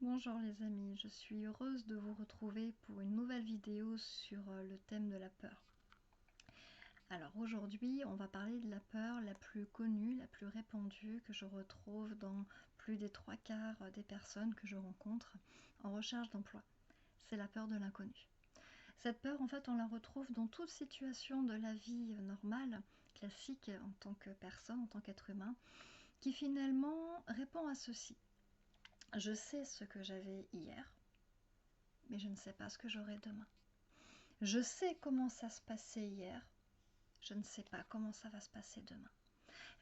Bonjour les amis, je suis heureuse de vous retrouver pour une nouvelle vidéo sur le thème de la peur. Alors aujourd'hui, on va parler de la peur la plus connue, la plus répandue, que je retrouve dans plus des 3/4 des personnes que je rencontre en recherche d'emploi. C'est la peur de l'inconnu. Cette peur, en fait, on la retrouve dans toute situation de la vie normale, classique en tant que personne, en tant qu'être humain, qui finalement répond à ceci. Je sais ce que j'avais hier, mais je ne sais pas ce que j'aurai demain. Je sais comment ça se passait hier, je ne sais pas comment ça va se passer demain.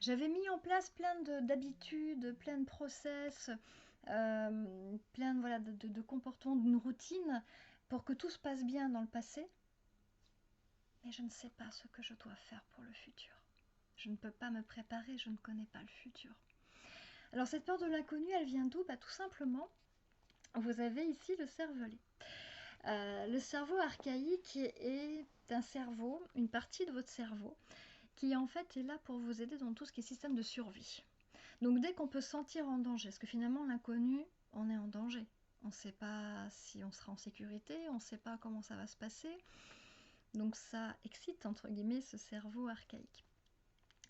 J'avais mis en place plein d'habitudes, plein de process, plein voilà, de comportements, d'une routine pour que tout se passe bien dans le passé, mais je ne sais pas ce que je dois faire pour le futur. Je ne peux pas me préparer, je ne connais pas le futur. Alors cette peur de l'inconnu, elle vient d'où? Tout simplement, vous avez ici le cervelet. Le cerveau archaïque est un cerveau, une partie de votre cerveau, qui en fait est là pour vous aider dans tout ce qui est système de survie. Donc dès qu'on peut se sentir en danger, parce que finalement l'inconnu, on est en danger. On ne sait pas si on sera en sécurité, on ne sait pas comment ça va se passer. Donc ça excite entre guillemets ce cerveau archaïque.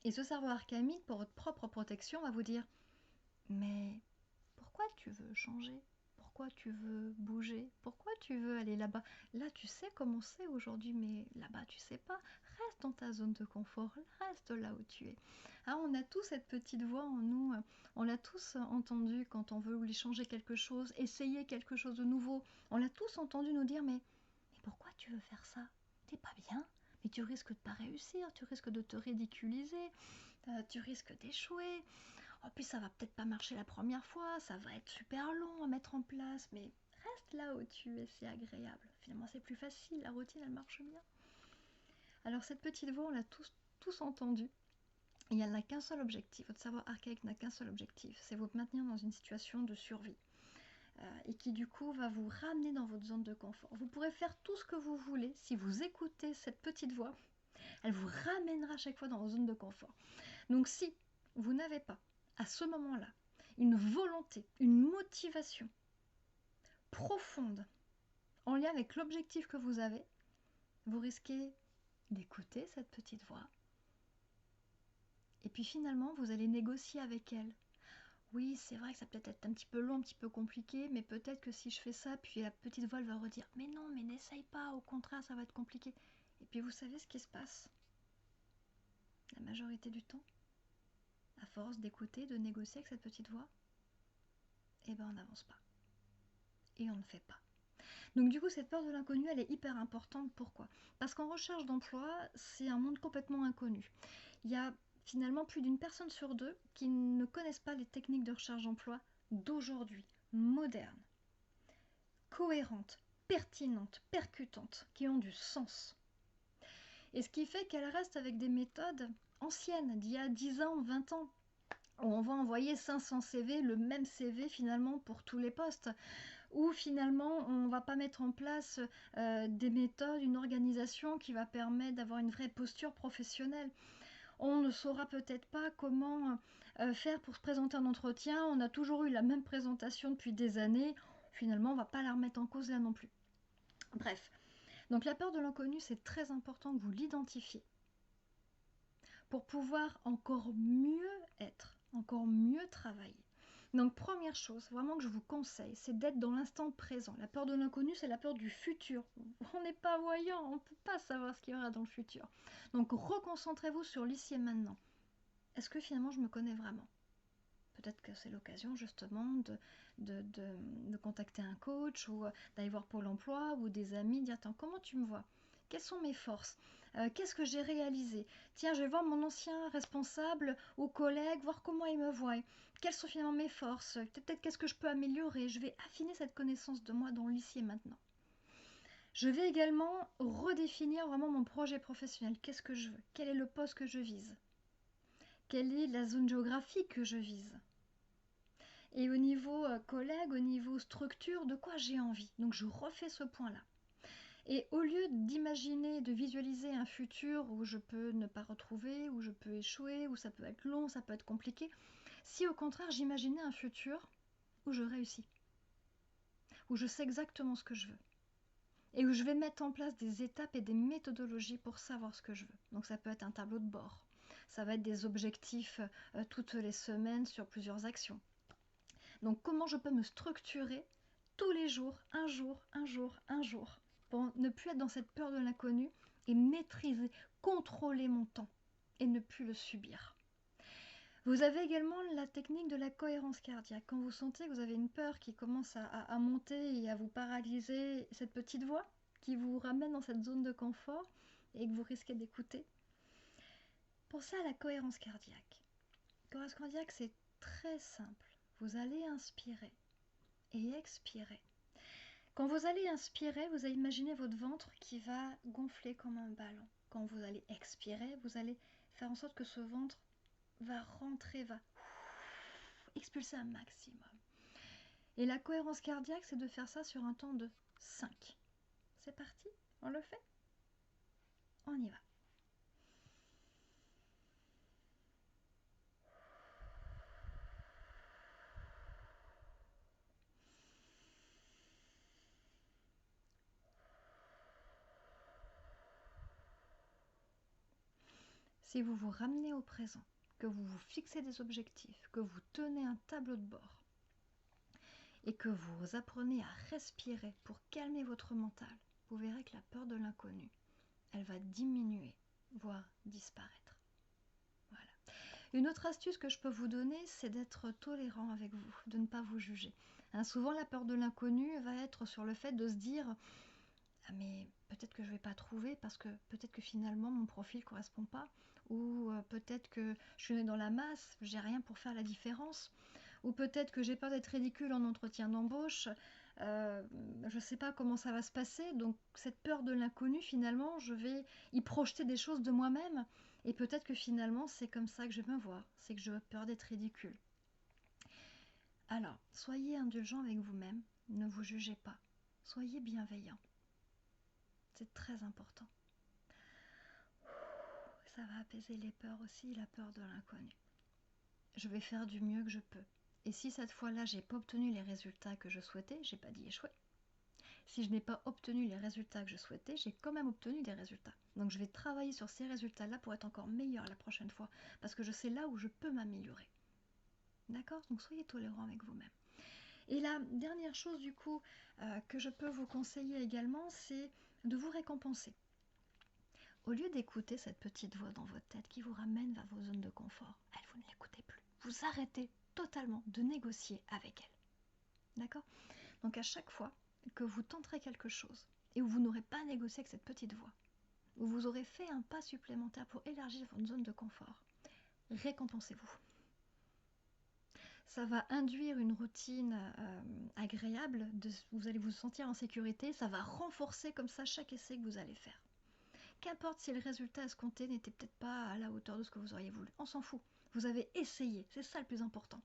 Et ce cerveau archaïque, pour votre propre protection, va vous dire « Mais pourquoi tu veux changer ? Pourquoi tu veux bouger? Pourquoi tu veux aller là-bas? Là, tu sais comment c'est aujourd'hui, mais là-bas, tu sais pas. Reste dans ta zone de confort, reste là où tu es. » On a tous cette petite voix en nous, on l'a tous entendu quand on veut lui changer quelque chose, essayer quelque chose de nouveau. On l'a tous entendu nous dire, mais pourquoi tu veux faire ça? T'es pas bien? Mais tu risques de pas réussir, tu risques de te ridiculiser, tu risques d'échouer. Oh, puis ça va peut-être pas marcher la première fois, ça va être super long à mettre en place, mais reste là où tu es, c'est agréable. Finalement, c'est plus facile, la routine, elle marche bien. Alors cette petite voix, on l'a tous entendue. Et elle n'a qu'un seul objectif, votre cerveau archaïque n'a qu'un seul objectif, c'est vous maintenir dans une situation de survie. Et qui du coup va vous ramener dans votre zone de confort. Vous pourrez faire tout ce que vous voulez si vous écoutez cette petite voix. Elle vous ramènera à chaque fois dans votre zone de confort. Donc si vous n'avez pas, à ce moment-là, une volonté, une motivation profonde en lien avec l'objectif que vous avez, vous risquez d'écouter cette petite voix. Et puis finalement, vous allez négocier avec elle. Oui, c'est vrai que ça peut être un petit peu long, un petit peu compliqué, mais peut-être que si je fais ça, puis la petite voix elle va redire « Mais non, mais n'essaye pas, au contraire, ça va être compliqué. » Et puis vous savez ce qui se passe la majorité du temps, à force d'écouter, de négocier avec cette petite voix, eh ben on n'avance pas. Et on ne fait pas. Donc du coup, cette peur de l'inconnu, elle est hyper importante. Pourquoi? Parce qu'en recherche d'emploi, c'est un monde complètement inconnu. Il y a finalement plus d'une personne sur deux qui ne connaissent pas les techniques de recherche d'emploi d'aujourd'hui, modernes, cohérentes, pertinentes, percutantes, qui ont du sens. Et ce qui fait qu'elle reste avec des méthodes anciennes, d'il y a 10 ans, 20 ans, où on va envoyer 500 CV, le même CV finalement pour tous les postes, où finalement on ne va pas mettre en place des méthodes, une organisation qui va permettre d'avoir une vraie posture professionnelle. On ne saura peut-être pas comment faire pour se présenter en entretien, on a toujours eu la même présentation depuis des années, finalement on ne va pas la remettre en cause là non plus. Bref, donc la peur de l'inconnu, c'est très important que vous l'identifiez pour pouvoir encore mieux être, encore mieux travailler. Donc première chose, vraiment que je vous conseille, c'est d'être dans l'instant présent. La peur de l'inconnu, c'est la peur du futur. On n'est pas voyant, on ne peut pas savoir ce qu'il y aura dans le futur. Donc reconcentrez-vous sur l'ici et maintenant. Est-ce que finalement je me connais vraiment? Peut-être que c'est l'occasion justement de contacter un coach ou d'aller voir Pôle emploi ou des amis, dire attends, comment tu me vois? Quelles sont mes forces? Qu'est-ce que j'ai réalisé? Tiens, je vais voir mon ancien responsable ou collègue, voir comment il me voit. Quelles sont finalement mes forces? Peut-être qu'est-ce que je peux améliorer? Je vais affiner cette connaissance de moi dans l'ici et maintenant. Je vais également redéfinir vraiment mon projet professionnel. Qu'est-ce que je veux? Quel est le poste que je vise? Quelle est la zone géographique que je vise? Et au niveau collègue, au niveau structure, de quoi j'ai envie? Donc je refais ce point-là. Et au lieu d'imaginer, de visualiser un futur où je peux ne pas retrouver, où je peux échouer, où ça peut être long, ça peut être compliqué, si au contraire j'imaginais un futur où je réussis, où je sais exactement ce que je veux et où je vais mettre en place des étapes et des méthodologies pour savoir ce que je veux. Donc ça peut être un tableau de bord, ça va être des objectifs toutes les semaines sur plusieurs actions. Donc comment je peux me structurer tous les jours, un jour, un jour, un jour, pour ne plus être dans cette peur de l'inconnu et maîtriser, contrôler mon temps et ne plus le subir. Vous avez également la technique de la cohérence cardiaque. Quand vous sentez que vous avez une peur qui commence à monter et à vous paralyser, cette petite voix qui vous ramène dans cette zone de confort et que vous risquez d'écouter, pensez à la cohérence cardiaque. La cohérence cardiaque, c'est très simple. Vous allez inspirer et expirer. Quand vous allez inspirer, vous allez imaginer votre ventre qui va gonfler comme un ballon. Quand vous allez expirer, vous allez faire en sorte que ce ventre va rentrer, va expulser un maximum. Et la cohérence cardiaque, c'est de faire ça sur un temps de 5. C'est parti, on le fait? On y va. Si vous vous ramenez au présent, que vous vous fixez des objectifs, que vous tenez un tableau de bord et que vous apprenez à respirer pour calmer votre mental, vous verrez que la peur de l'inconnu, elle va diminuer, voire disparaître. Voilà. Une autre astuce que je peux vous donner, c'est d'être tolérant avec vous, de ne pas vous juger. Hein, souvent, la peur de l'inconnu va être sur le fait de se dire « Ah mais peut-être que je ne vais pas trouver parce que peut-être que finalement mon profil ne correspond pas. » Ou peut-être que je suis dans la masse, j'ai rien pour faire la différence. Ou peut-être que j'ai peur d'être ridicule en entretien d'embauche. Je ne sais pas comment ça va se passer. Donc cette peur de l'inconnu, finalement, je vais y projeter des choses de moi-même. Et peut-être que finalement, c'est comme ça que je vais me voir. C'est que j'ai peur d'être ridicule. Alors, soyez indulgent avec vous-même. Ne vous jugez pas. Soyez bienveillant. C'est très important. Ça va apaiser les peurs aussi, la peur de l'inconnu. Je vais faire du mieux que je peux. Et si cette fois-là, j'ai pas obtenu les résultats que je souhaitais, j'ai pas dit échouer. Si je n'ai pas obtenu les résultats que je souhaitais, j'ai quand même obtenu des résultats. Donc je vais travailler sur ces résultats-là pour être encore meilleur la prochaine fois, parce que je sais là où je peux m'améliorer. D'accord? Donc soyez tolérant avec vous-même. Et la dernière chose du coup que je peux vous conseiller également, c'est de vous récompenser. Au lieu d'écouter cette petite voix dans votre tête qui vous ramène vers vos zones de confort, elle, vous ne l'écoutez plus. Vous arrêtez totalement de négocier avec elle. D'accord? Donc à chaque fois que vous tenterez quelque chose et où vous n'aurez pas négocié avec cette petite voix, où vous aurez fait un pas supplémentaire pour élargir votre zone de confort, récompensez-vous. Ça va induire une routine agréable, vous allez vous sentir en sécurité, ça va renforcer comme ça chaque essai que vous allez faire. Qu'importe si le résultat escompté n'était peut-être pas à la hauteur de ce que vous auriez voulu. On s'en fout. Vous avez essayé. C'est ça le plus important.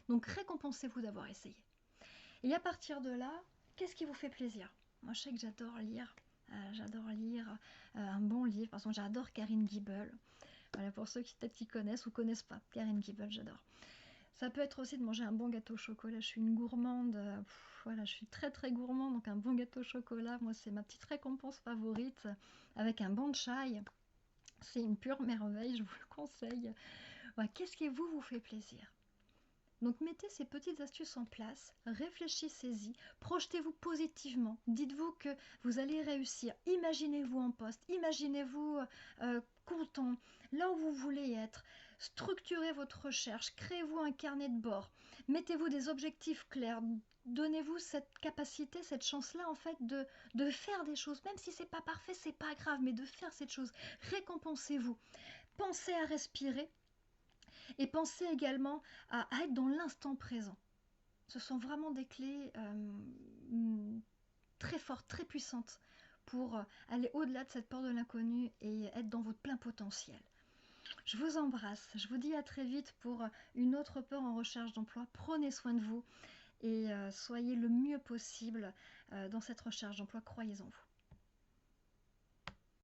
Donc récompensez-vous d'avoir essayé. Et à partir de là, qu'est-ce qui vous fait plaisir? Moi, je sais que j'adore lire. Un bon livre. Par exemple, j'adore Karine Guibeul. Voilà, pour ceux qui peut-être qui connaissent ou connaissent pas. Karine Guibeul, j'adore. Ça peut être aussi de manger un bon gâteau au chocolat. Je suis une gourmande. Voilà, je suis très très gourmande. Donc un bon gâteau au chocolat, moi, c'est ma petite récompense favorite. Avec un bon chai. C'est une pure merveille, je vous le conseille. Voilà, qu'est-ce qui vous fait plaisir? Donc mettez ces petites astuces en place, réfléchissez-y, projetez-vous positivement, dites-vous que vous allez réussir, imaginez-vous en poste, imaginez-vous content, là où vous voulez être, structurez votre recherche, créez-vous un carnet de bord, mettez-vous des objectifs clairs, donnez-vous cette capacité, cette chance-là en fait de faire des choses, même si c'est pas parfait, c'est pas grave, mais de faire cette chose, récompensez-vous, pensez à respirer. Et pensez également à être dans l'instant présent. Ce sont vraiment des clés très fortes, très puissantes pour aller au-delà de cette peur de l'inconnu et être dans votre plein potentiel. Je vous embrasse, je vous dis à très vite pour une autre peur en recherche d'emploi. Prenez soin de vous et soyez le mieux possible dans cette recherche d'emploi, croyez en vous.